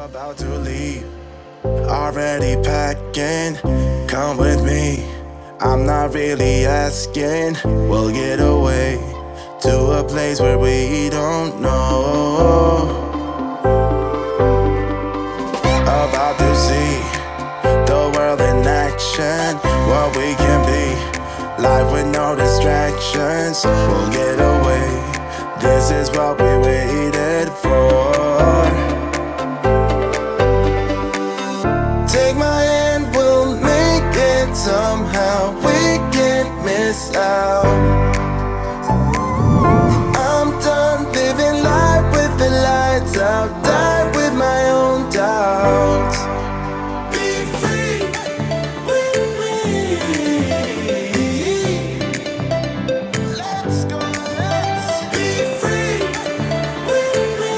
about to leave, already packing. Come with me, I'm not really asking. We'll get away to a place where we don't know. About to see the world in action, what we can be, life with no distractions. We'll get away, this is what we waited for. Take my hand, we'll make it somehow. We can't miss out. I'm done living life with the lights out. Die with my own doubts. Be free with me. Let's go, let's be free with me.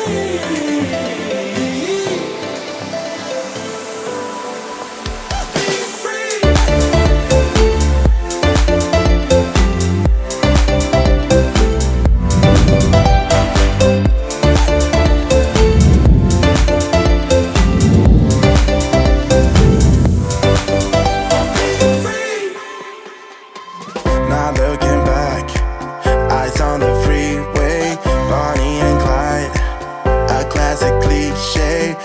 Now looking back, eyes on the freeway, Bonnie and Clyde, a classic cliche.